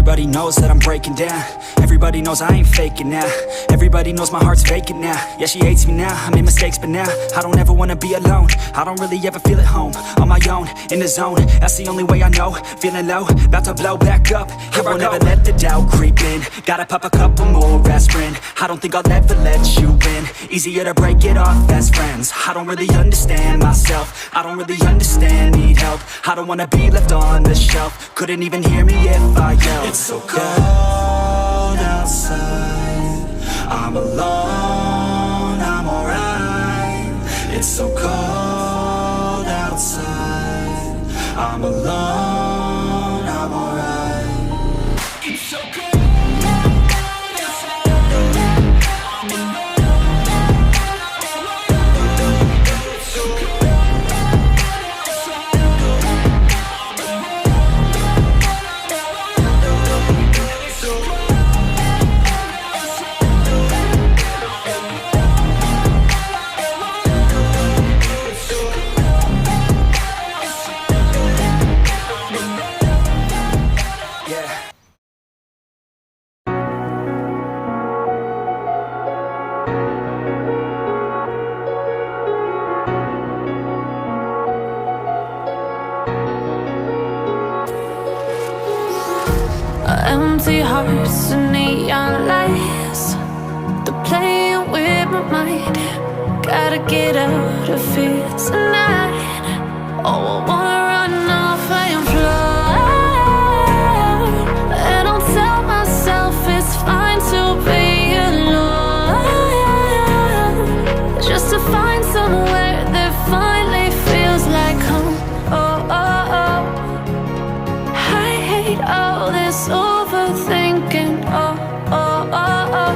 Everybody knows that I'm breaking down. Everybody knows I ain't faking now. Everybody knows my heart's vacant now. Yeah, she hates me now, I made mistakes but now I don't ever wanna be alone. I don't really ever feel at home. On my own, in the zone, that's the only way I know. Feeling low, about to blow back up. I won't ever let the doubt creep in. Gotta pop a couple more aspirin. I don't think I'll ever let you in. Easier to break it off as friends. I don't really understand myself. I don't really understand, need help. I don't wanna be left on the shelf. Couldn't even hear me if I yelled. It's so cold outside, I'm alone, I'm alright. It's so cold outside, I'm alone, I'm alright. It's so cold. Empty hearts and neon lights, they're playing with my mind. Gotta get out of here tonight. Oh, I wanna run off and fly. And I'll tell myself it's fine to be alone, just to find somewhere that finally feels like home. Oh, oh, oh. I hate all this overthinking, oh, oh, oh, oh.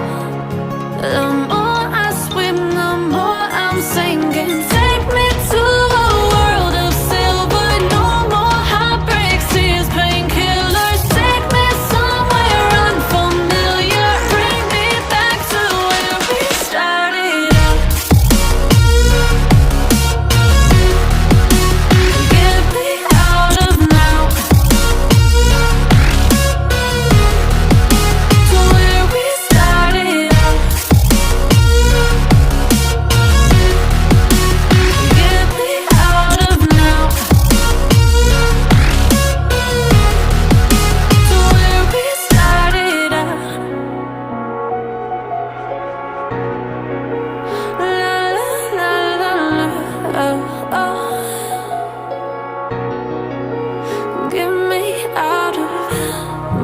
The more I swim, the more I'm sinking. Take me to a world of silver, no more heartbreaks, tears, painkillers. Take me somewhere unfamiliar, bring me back to where we started out. Get me out of now.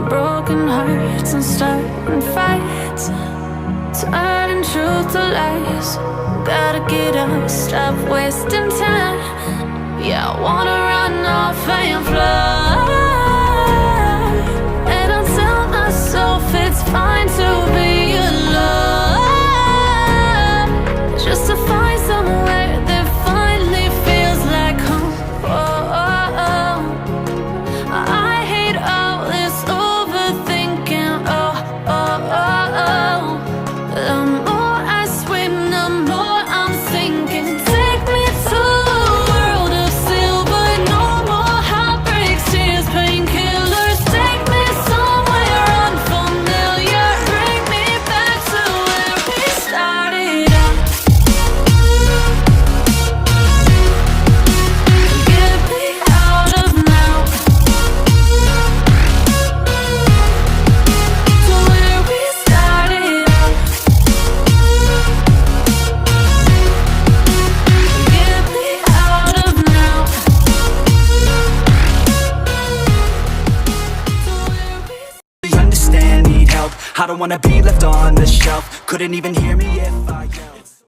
Broken hearts and starting fights, turning truth to lies. Gotta get up, stop wasting time. Yeah, I wanna run off and fly. And I'll tell myself it's fine to be alone, just to find somewhere that finally feels like home. Oh, oh, oh. I hate all this overthinking, oh, oh, oh, oh. The more I swim, the more I'm sinking. Take me to a world of silver, no more heartbreaks, tears, painkillers. Take me somewhere unfamiliar, bring me back to where we started out. Get me out of now. To where we started out. Get me out of now. Understand, need help. I don't wanna be left on the shelf. Couldn't even hear me if I yelled.